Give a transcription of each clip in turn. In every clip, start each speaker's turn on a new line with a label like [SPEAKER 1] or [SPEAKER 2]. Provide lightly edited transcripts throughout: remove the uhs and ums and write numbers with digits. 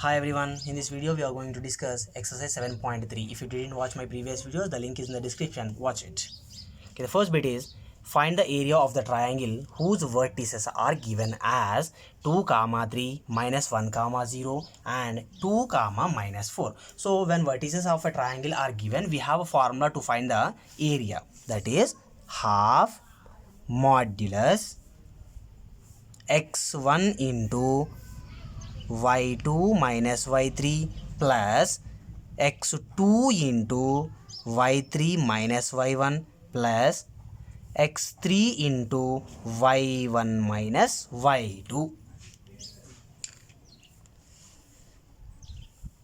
[SPEAKER 1] Hi everyone, in this video we are going to discuss exercise 7.3. If you didn't watch my previous videos, the link is in the description. Watch it. Okay, the first bit is find the area of the triangle whose vertices are given as 2, 3, minus 1, 0 and 2, minus 4. So when vertices of a triangle are given, we have a formula to find the area. That is half modulus x1 into y2 minus y3 plus x2 into y3 minus y1 plus x3 into y1 minus y2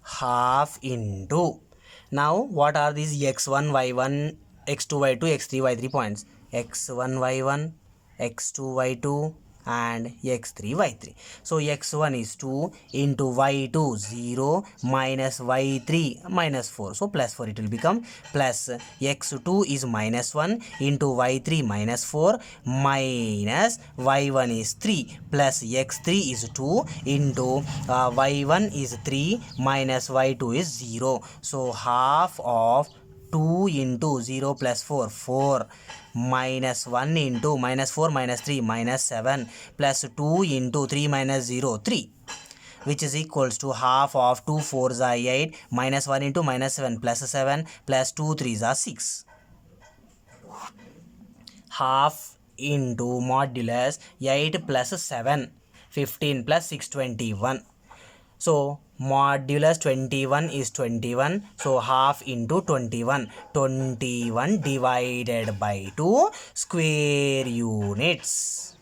[SPEAKER 1] half into. Now what are these x1 y1 x2 y2 x3 y3 points? X1 y1 x2 y2 and x3 y3. So x1 is 2 into y2 0 minus y3 minus 4. So plus 4 it will become plus x2 is minus 1 into y3 minus 4 minus y1 is 3 plus x3 is 2 into y1 is 3 minus y2 is 0. So half of 2 into 0 plus 4 4 minus 1 into minus 4 minus 3 minus 7 plus 2 into 3 minus 0 3, which is equals to half of 2 4s are 8 minus 1 into minus 7 plus 7 plus 2 3s are 6. Half into modulus 8 plus 7 15 plus 6 21. So modulus 21 is 21. So half into 21. 21 divided by 2 square units.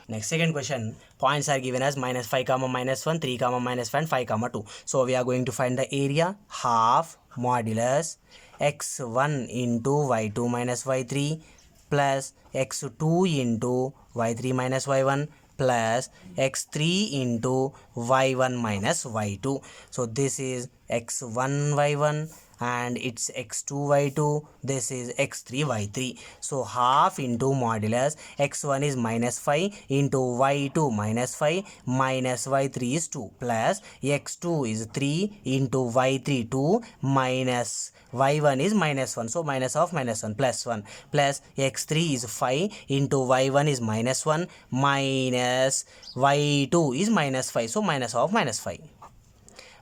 [SPEAKER 1] Next, second question. Points are given as minus 5 comma minus 1, 3 comma minus 5 and 5 comma 2. So we are going to find the area half modulus x1 into y2 minus y3 plus x2 into y3 minus y1 plus x3 into y1 minus y2. So this is x1 y1 and it's x2 y2, this is x3 y3. So half into modulus x1 is minus 5 into y2 minus 5 minus y3 is 2 plus x2 is 3 into y3 2 minus y1 is minus 1. So minus of minus 1 plus 1 plus x3 is 5 into y1 is minus 1 minus y2 is minus 5. So minus of minus 5,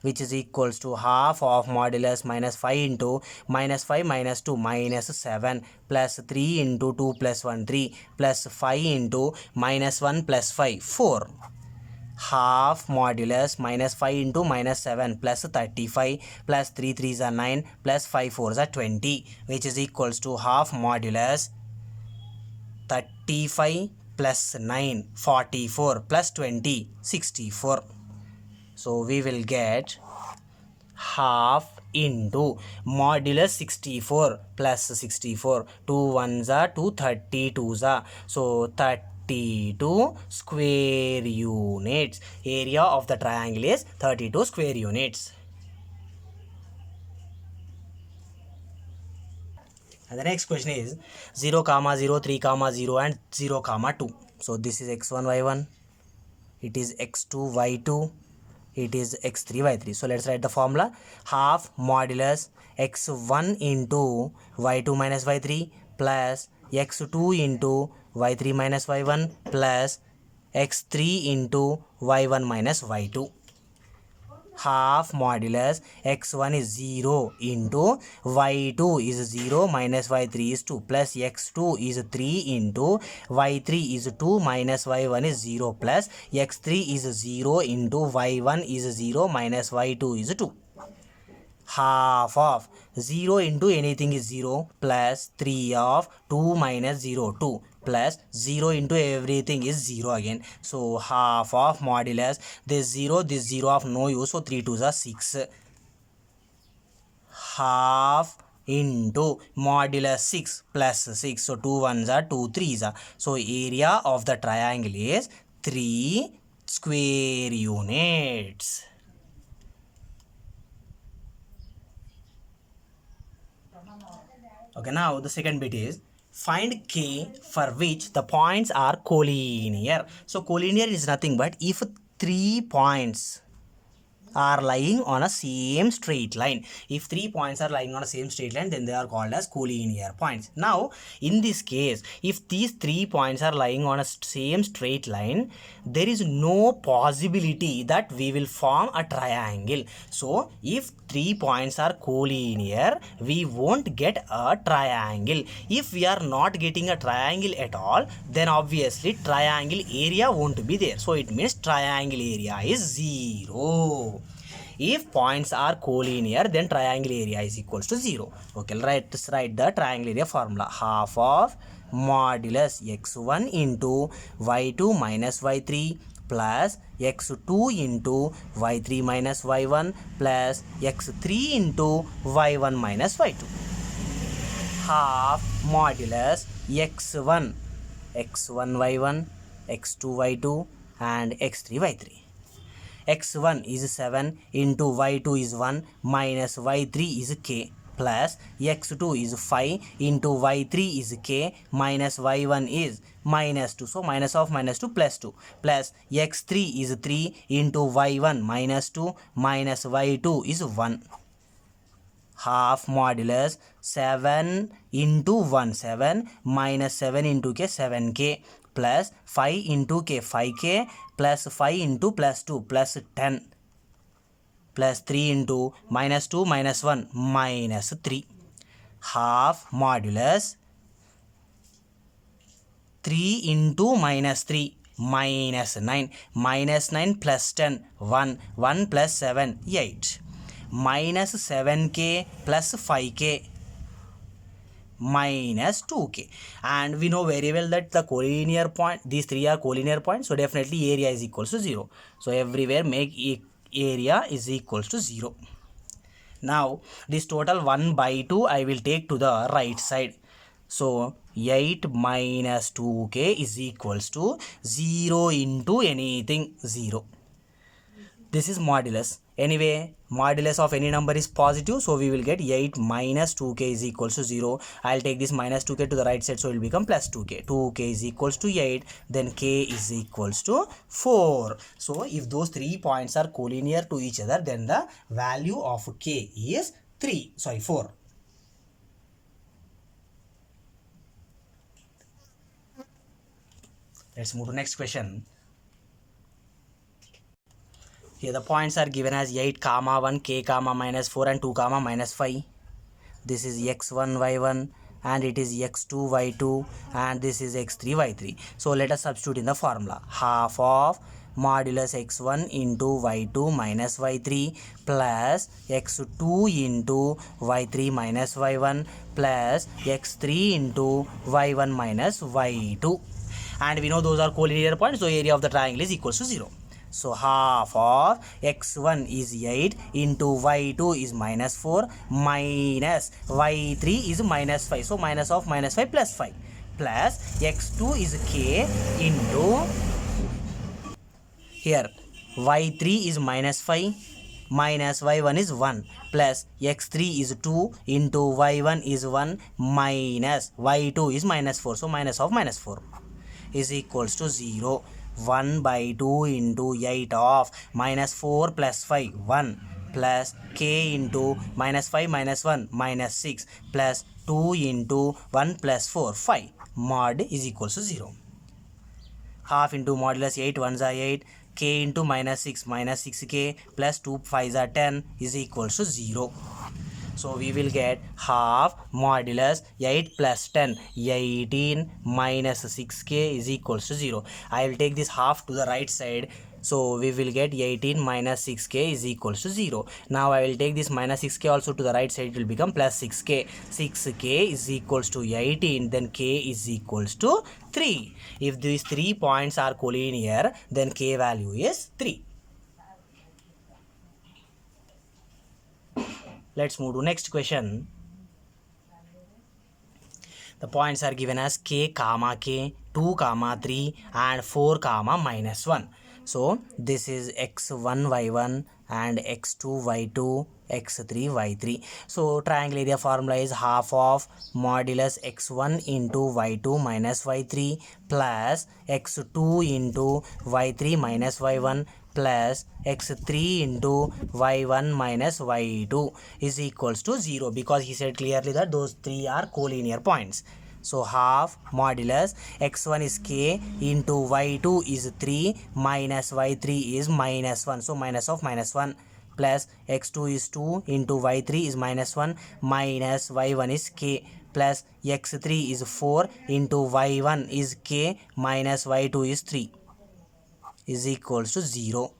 [SPEAKER 1] which is equals to half of modulus minus 5 into minus 5 minus 2 minus 7 plus 3 into 2 plus 1 3 plus 5 into minus 1 plus 5 4. Half modulus minus 5 into minus 7 plus 35 plus 3 3s are 9 plus 5 4s are 20, which is equals to half modulus 35 plus 9 44 plus 20 64. So we will get half into modulus 64 plus 64. 2 1s are 2 32s are. So 32 square units. Area of the triangle is 32 square units. And the next question is 0 comma 0 3 comma 0 and 0 comma 2. So this is x1 y1, it is x2 y2, it is x3 y3. So let's write the formula. Half modulus x1 into y2 minus y3 plus x2 into y3 minus y1 plus x3 into y1 minus y2. Half modulus x1 is 0 into y2 is 0 minus y3 is 2 plus x2 is 3 into y3 is 2 minus y1 is 0 plus x3 is 0 into y1 is 0 minus y2 is 2. Half of 0 into anything is 0 plus 3 of 2 minus 0 2 plus 0 into everything is 0 again. So half of modulus this 0 of no use. So 3 2s are 6. Half into modulus 6 plus 6. So 2 1s are 2 3s are. So area of the triangle is 3 square units. Okay, now the second bit is Find k for which the points are collinear. So collinear is nothing but if 3 points are lying on a same straight line. If 3 points are lying on a same straight line, then they are called as collinear points. Now in this case, if these 3 points are lying on a same straight line, there is no possibility that we will form a triangle. So if 3 points are collinear, we won't get a triangle. If we are not getting a triangle at all, then obviously triangle area won't be there. So it means triangle area is 0. If points are collinear, then triangle area is equals to 0. Okay, let's write the triangle area formula. Half of modulus x1 into y2 minus y3 plus x2 into y3 minus y1 plus x3 into y1 minus y2. Half modulus x1 y1, x2 y2 and x3 y3. x1 is 7 into y2 is 1 minus y3 is k plus x2 is 5 into y3 is k minus y1 is minus 2. So minus of minus 2 plus 2 plus x3 is 3 into y1 minus 2 minus y2 is 1. Half modulus 7 into 1 7 minus 7 into k 7k plus 5 into k 5k plus 5 into plus 2 plus 10 plus 3 into minus 2 minus 1 minus 3. Half modulus 3 into minus 3 minus 9 minus 9 plus 10 1 plus 7 8 minus 7k plus 5k minus 2k. And we know very well that the collinear point, these three are collinear points, so definitely area is equals to 0. So everywhere make area is equals to 0. Now this total 1 by 2 I will take to the right side. So 8 minus 2k is equals to 0 into anything 0. This is modulus. Anyway, modulus of any number is positive, so we will get 8 minus 2k is equals to 0. I'll take this minus 2k to the right side, so it will become plus 2k. 2k is equals to 8, then k is equals to 4. So if those 3 points are collinear to each other, then the value of k is 4. Let's move to next question. Here the points are given as 8 comma 1 k comma minus 4 and 2 comma minus 5. This is x1 y1 and it is x2 y2 and this is x3 y3. So let us substitute in the formula. Half of modulus x1 into y2 minus y3 plus x2 into y3 minus y1 plus x3 into y1 minus y2. And we know those are collinear points, so area of the triangle is equals to 0. So half of x1 is 8 into y2 is minus 4 minus y3 is minus 5. So minus of minus 5 plus 5 plus x2 is k into here y3 is minus 5 minus y1 is 1 plus x3 is 2 into y1 is 1 minus y2 is minus 4. So minus of minus 4 is equals to 0. 1 by 2 into 8 of minus 4 plus 5 1 plus k into minus 5 minus 1 minus 6 plus 2 into 1 plus 4 5 mod is equals to 0. Half into modulus 8 1s are 8 k into minus 6k plus 2 5s are 10 is equals to 0. So we will get half modulus 8 plus 10 18 minus 6k is equals to 0. I will take this half to the right side. So we will get 18 minus 6k is equals to 0. Now I will take this minus 6k also to the right side. It will become plus 6k. 6k is equals to 18. Then k is equals to 3. If these 3 points are collinear, then k value is 3. Let's move to next question. The points are given as k comma k, 2 comma 3 and 4 comma minus 1. So this is x1 y1 and x2 y2 x3 y3. So triangle area formula is half of modulus x1 into y2 minus y3 plus x2 into y3 minus y1 plus x3 into y1 minus y2 is equals to 0, because he said clearly that those three are collinear points. So half modulus x1 is k into y2 is 3 minus y3 is minus 1. So minus of minus 1 plus x2 is 2 into y3 is minus 1 minus y1 is k plus x3 is 4 into y1 is k minus y2 is 3 is equals to 0.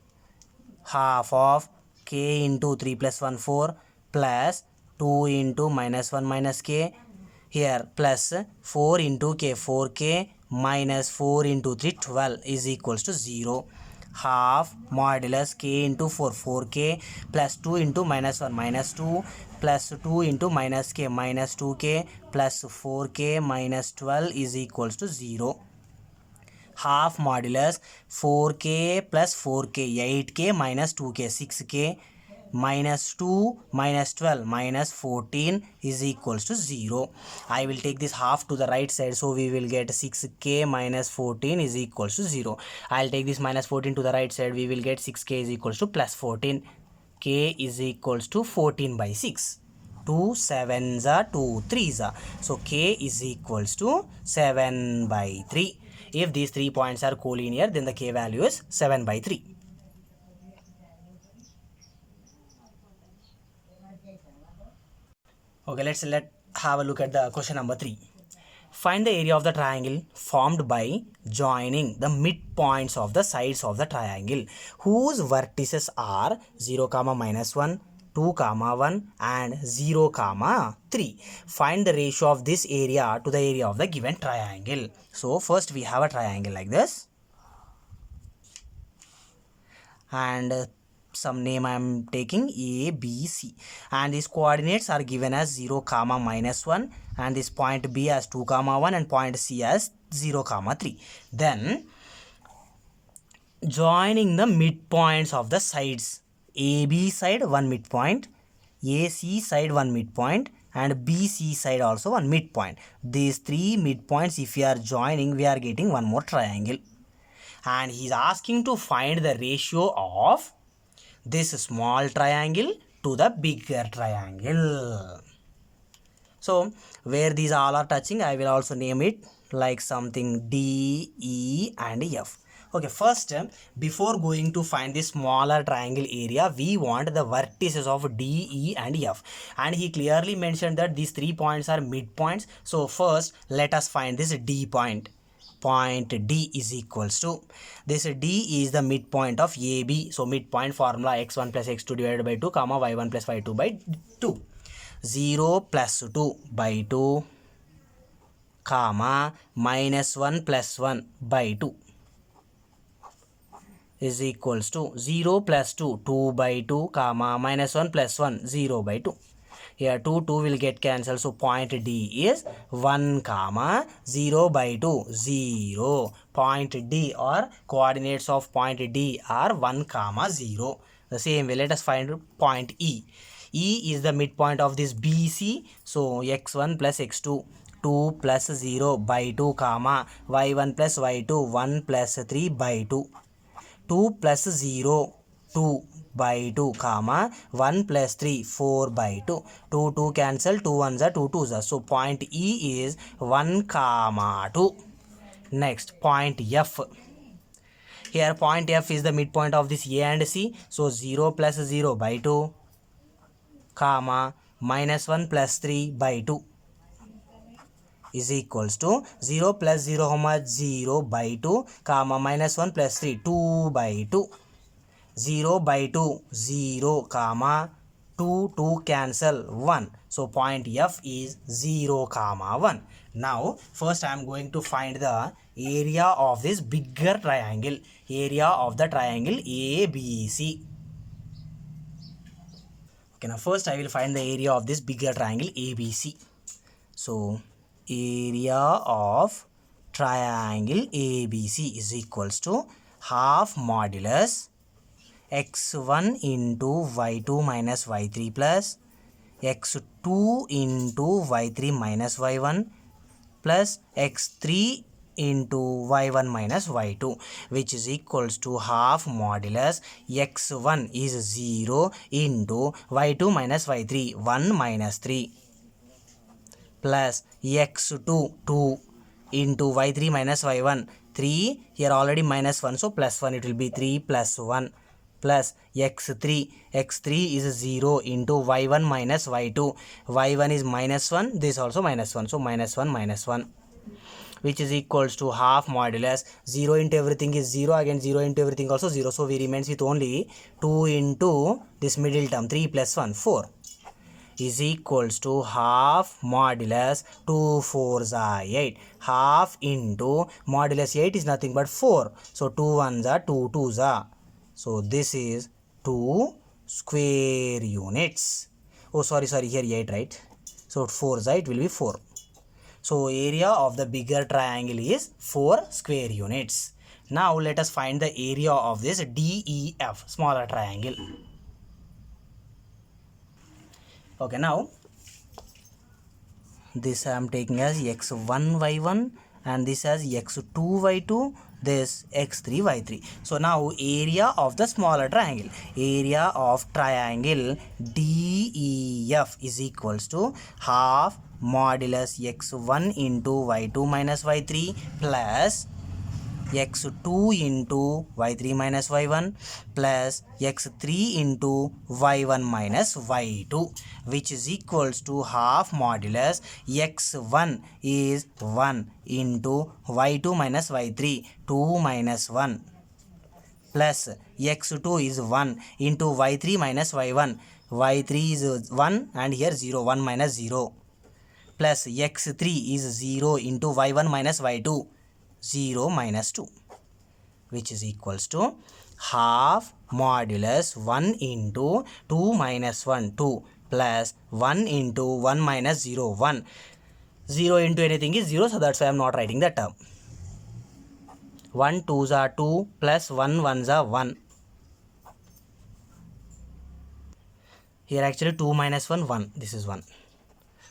[SPEAKER 1] Half of k into 3 plus 1 4 plus 2 into minus 1 minus k here plus 4 into k 4k minus 4 into 3 12 is equals to 0. Half modulus k into 4 4k plus 2 into minus 1 minus 2 plus 2 into minus k minus 2k plus 4k minus 12 is equals to 0. Half modulus 4k plus 4k 8k minus 2k 6k minus 2 minus 12 minus 14 is equals to 0. I will take this half to the right side, so we will get 6k minus 14 is equals to 0. I'll take this minus 14 to the right side, we will get 6k is equals to plus 14. K is equals to 14 by 6. 2 7s are 2 3s are. So k is equals to 7 by 3. If these 3 points are collinear, then the k value is 7 by 3. Okay, let's have a look at the question number 3. Find the area of the triangle formed by joining the midpoints of the sides of the triangle whose vertices are 0, minus 1, 2, 1 and 0, 3. Find the ratio of this area to the area of the given triangle. So first we have a triangle like this, and some name I am taking A, B, C, and these coordinates are given as 0, minus 1, and this point B as 2, 1 and point C as 0, 3. Then joining the midpoints of the sides, AB side one midpoint, AC side one midpoint and BC side also one midpoint. These three midpoints if we are joining, we are getting one more triangle, and he is asking to find the ratio of this small triangle to the bigger triangle. So where these all are touching, I will also name it like something D, E and F. Okay, first before going to find the smaller triangle area, we want the vertices of D, E and F, and he clearly mentioned that these 3 points are midpoints. So first let us find this D point. Point D is equals to, this D is the midpoint of AB. So midpoint formula x1 plus x2 divided by 2, y1 plus y2 by 2. 0 plus 2 by 2, minus 1 plus 1 by 2 is equals to 0 plus 2, 2 by 2, minus 1 plus 1, 0 by 2. Here 2 will get cancelled, so point D is 1, 0 by 2, 0. Point D or coordinates of point D are 1, 0. The same way, let us find point E. E is the midpoint of this BC, so x1 plus x2, 2 plus 0 by 2, y1 plus y2, 1 plus 3 by 2. 2 plus 0, 2 by 2, 1 plus 3, 4 by 2. 2 cancel, 2 1s are 2 2s are. So point E is 1, 2. Next point F. Here point F is the midpoint of this A and C. So 0 plus 0 by 2, minus 1 plus 3 by 2 is equals to 0 plus 0 how much, 0 by 2, minus 1 plus 3, 2 by 2. 0 by 2, 0, 2 cancel, 1. So point F is 0, 1. Now first I am going to find the area of this bigger triangle, area of the triangle ABC. Okay, now first I will find the area of this bigger triangle ABC. So area of triangle ABC is equals to half modulus x1 into y2 minus y3 plus x2 into y3 minus y1 plus x3 into y1 minus y2, which is equals to half modulus x1 is 0 into y2 minus y3 1 minus 3 plus x2 2 into y3 minus y1 3, here already minus 1, so plus 1, it will be 3 plus 1 plus x3 is 0 into y1 minus y2, y1 is minus 1, this also minus 1, so minus 1, which is equals to half modulus 0 into everything is 0, again 0 into everything also 0, so we remains with only 2 into this middle term 3 plus 1 4 is equals to half modulus 2 4s are 8, half into modulus 8 is nothing but 4, so 2 1s are 2 2s are, so this is 2 square units. Oh sorry here 8, right? So 4s are, it will be 4. So area of the bigger triangle is 4 square units. Now let us find the area of this DEF smaller triangle. Okay, now this I am taking as x1 y1 and this as x2 y2, this x3 y3. So now area of the smaller triangle, area of triangle DEF is equals to half modulus x1 into y2 minus y3 plus x2 into y3 minus y1 plus x3 into y1 minus y2, which is equals to half modulus x1 is 1 into y2 minus y3 2 minus 1 plus x2 is 1 into y3 minus y1, y3 is 1 and here 0, 1 minus 0 plus x3 is 0 into y1 minus y2, 0 minus 2, which is equals to half modulus 1 into 2 minus 1 2 plus 1 into 1 minus 0 1. 0 into anything is 0, so that's why I am not writing that term. 1 2s are 2 plus 1 1s are 1. Here actually 2 minus 1 1, this is 1.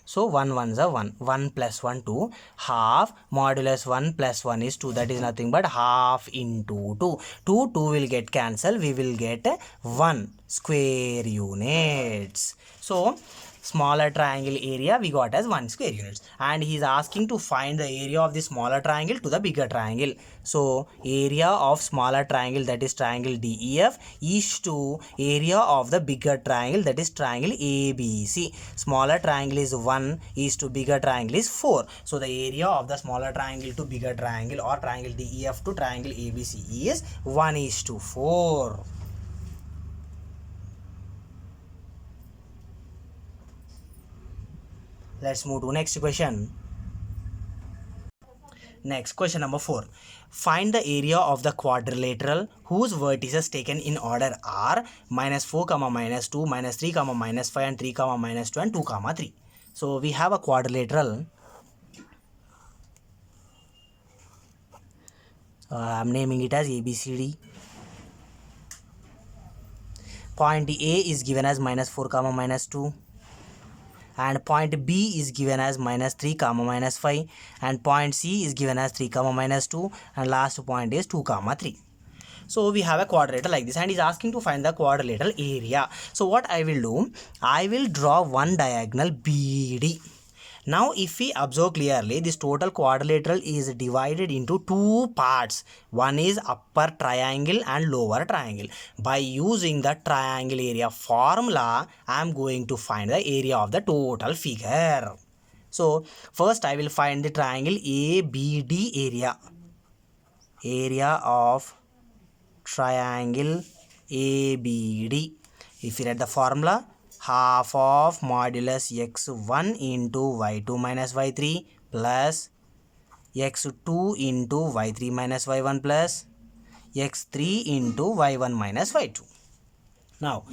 [SPEAKER 1] So 1 1s are 1, 1 plus 1 2, half modulus 1 plus 1 is 2, that is nothing but half into 2, 2 will get cancelled, we will get 1 square units. So smaller triangle area we got as 1 square units, and he is asking to find the area of the smaller triangle to the bigger triangle. So area of smaller triangle, that is triangle DEF, is to area of the bigger triangle, that is triangle ABC. Smaller triangle is 1 is to bigger triangle is 4. So the area of the smaller triangle to bigger triangle or triangle DEF to triangle ABC is 1 is to 4. Let's move to next question. Next, question number 4. Find the area of the quadrilateral whose vertices taken in order are minus 4, minus 2, minus 3, minus 5 and 3, minus 2 and 2, 3. So we have a quadrilateral. I'm naming it as ABCD. Point A is given as minus 4, minus 2. And point B is given as minus 3, minus 5, and point C is given as 3, minus 2, and last point is 2, 3. So we have a quadrilateral like this, and he's asking to find the quadrilateral area. So what I will do, I will draw one diagonal BD. Now if we observe clearly, this total quadrilateral is divided into two parts. One is upper triangle and lower triangle. By using the triangle area formula, I am going to find the area of the total figure. So first I will find the triangle ABD area. Area of triangle ABD. If you read the formula, half of modulus x1 into y2 minus y3 plus x2 into y3 minus y1 plus x3 into y1 minus y2. Now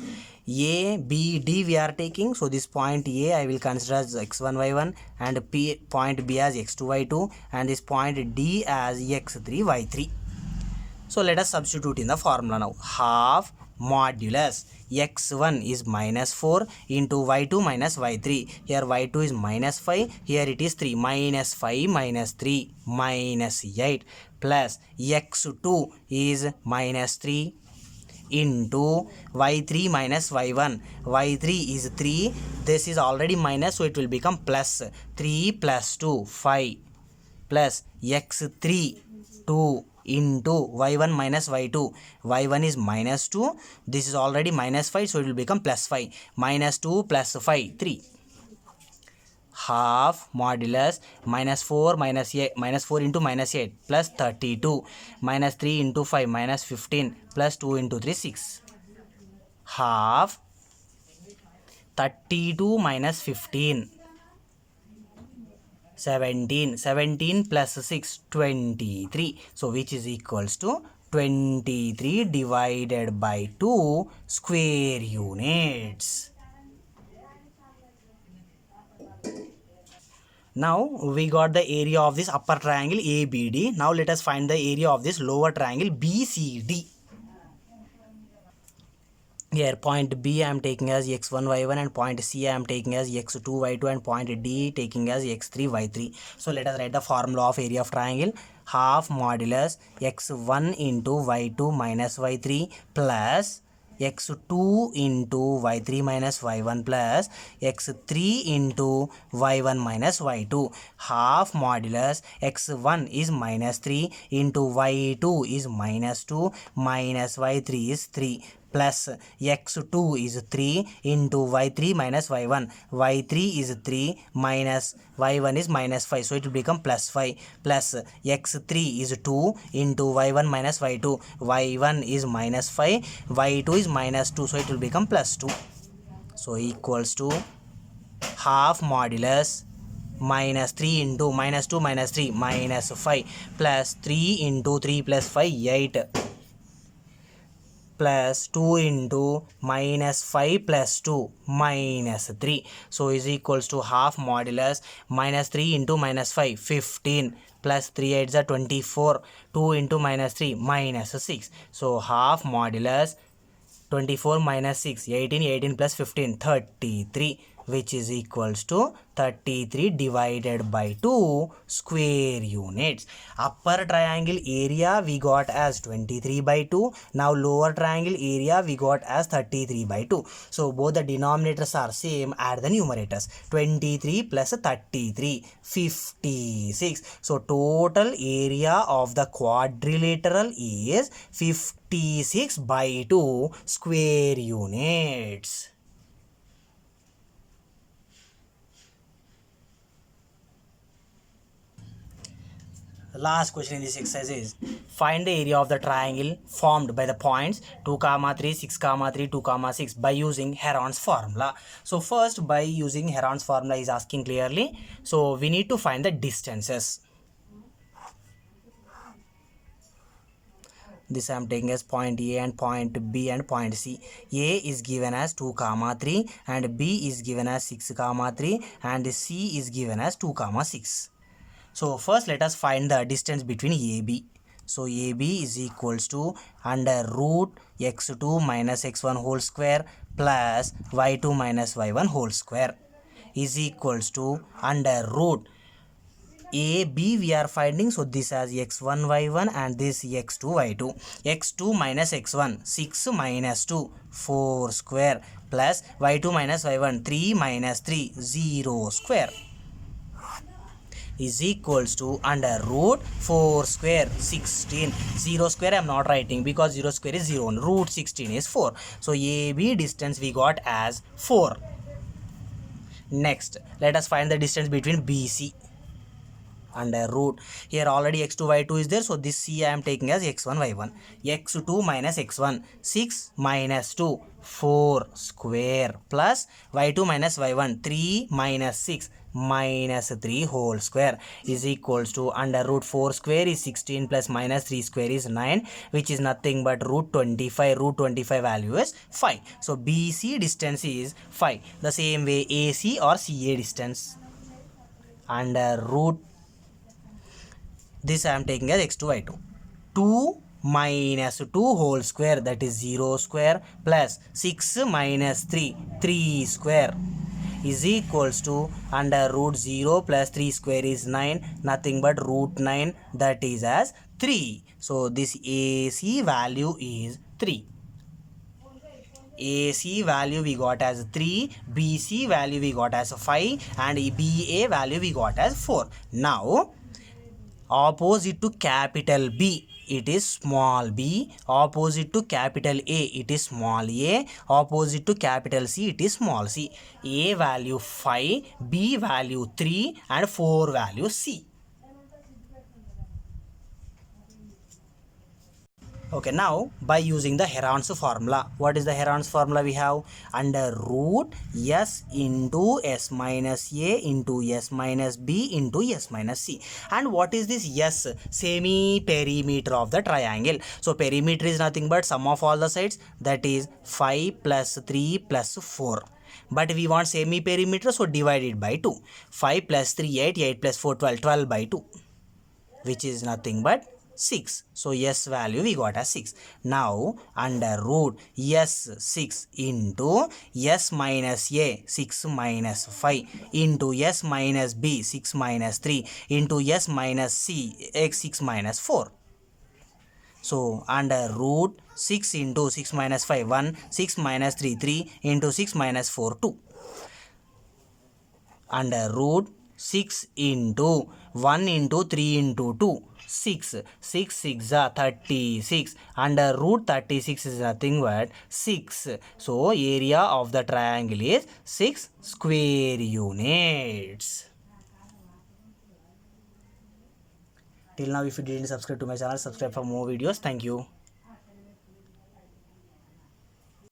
[SPEAKER 1] A, B, D we are taking, so this point A I will consider as x1 y1 and point B as x2 y2 and this point D as x3 y3. So let us substitute in the formula now. Half modulus x1 is minus 4 into y2 minus y3. Here y2 is minus 5. Here it is 3. Minus 5 minus 3 minus 8 plus x2 is minus 3 into y3 minus y1. y3 is 3. This is already minus, so it will become plus 3 plus 2 5 plus x3 2 into y1 minus y2. y1 is minus 2. This is already minus 5, so it will become plus 5. Minus 2 plus 5 3. Half modulus minus 4 minus 8 minus 4 into minus 8 plus 32 minus 3 into 5 minus 15 plus 2 into 3 6. Half 32 minus 15 17. 17 plus 6 23. So which is equals to 23 divided by 2 square units. Now we got the area of this upper triangle ABD. Now let us find the area of this lower triangle BCD. Here point B I am taking as x1 y1 and point C I am taking as x2 y2 and point D taking as x3 y3. So let us write the formula of area of triangle. Half modulus x1 into y2 minus y3 plus x2 into y3 minus y1 plus x3 into y1 minus y2. Half modulus x1 is minus 3 into y2 is minus 2 minus y3 is 3 plus x2 is 3 into y3 minus y1. y3 is 3 minus y1 is minus 5, so it will become plus 5 plus x3 is 2 into y1 minus y2. y1 is minus 5, y2 is minus 2, so it will become plus 2. So equals to half modulus minus 3 into minus 2 minus 3 minus 5 plus 3 into 3 plus 5 8 plus 2 into minus 5 plus 2 minus 3. So is equals to half modulus minus 3 into minus 5 15 plus 3 8s are 24. 2 into minus 3 minus 6. So half modulus 24 minus 6 18. 18 plus 15 33, which is equals to 33 divided by 2 square units. Upper triangle area we got as 23 by 2. Now lower triangle area we got as 33 by 2. So both the denominators are same, add the numerators. 23 plus 33 56. So total area of the quadrilateral is 56 by 2 square units. The last question in this exercise is find the area of the triangle formed by the points 2, 3, 6, 3, 2, 6 by using Heron's formula. So first, by using Heron's formula is asking clearly. So we need to find the distances. This I am taking as point A and point B and point C. A is given as 2, 3 and B is given as 6, 3 and C is given as 2, 6. So first let us find the distance between AB. So AB is equals to under root x2 minus x1 whole square plus y2 minus y1 whole square is equals to under root AB we are finding, so this as x1 y1 and this x2 y2. x2 minus x1 6 minus 2 4 square plus y2 minus y1 3 minus 3 0 square is equals to under root 4 square 16. 0 square I am not writing because 0 square is 0. Root 16 is 4. So AB distance we got as 4. Next, let us find the distance between BC. Under root, here already x2 y2 is there, so this C I am taking as x1 y1. x2 minus x1 6 minus 2 4 square plus y2 minus y1 3 minus 6 minus 3 whole square is equals to under root 4 square is 16 plus minus 3 square is 9, which is nothing but root 25. Root 25 value is 5. So BC distance is 5. The same way AC or CA distance under root, this I am taking as x2 y2. 2 minus 2 whole square, that is 0 square, plus 6 minus 3 square, is equals to under root 0 plus 3 square is 9, nothing but root 9, that is as 3. So this AC value is 3. AC value we got as 3, BC value we got as 5, and BA value we got as 4. Now opposite to capital B, it is small b. Opposite to capital A, it is small a. Opposite to capital C, it is small c. A value 5, B value 3, and 4 value C. Okay, now by using the Heron's formula, what is the Heron's formula we have? Under root S into S minus A into S minus B into S minus C. And what is this S? Semi-perimeter of the triangle. So perimeter is nothing but sum of all the sides, that is 5 plus 3 plus 4. But we want semi-perimeter, so divide it by 2. 5 plus 3, 8, 8 plus 4, 12, 12 by 2, which is nothing but 6. So S value we got as 6. Now under root S 6 into S minus A 6 minus 5 into S minus B 6 minus 3 into S minus C X 6 minus 4. So under root 6 into 6 minus 5 1, 6 minus 3 3 into 6 minus 4 2. Under root 6 into 1 into 3 into 2, 6. 6 6 are 36. Under root 36 is nothing but 6. So area of the triangle is 6 square units. Till now, if you didn't subscribe to my channel, subscribe for more videos. Thank you.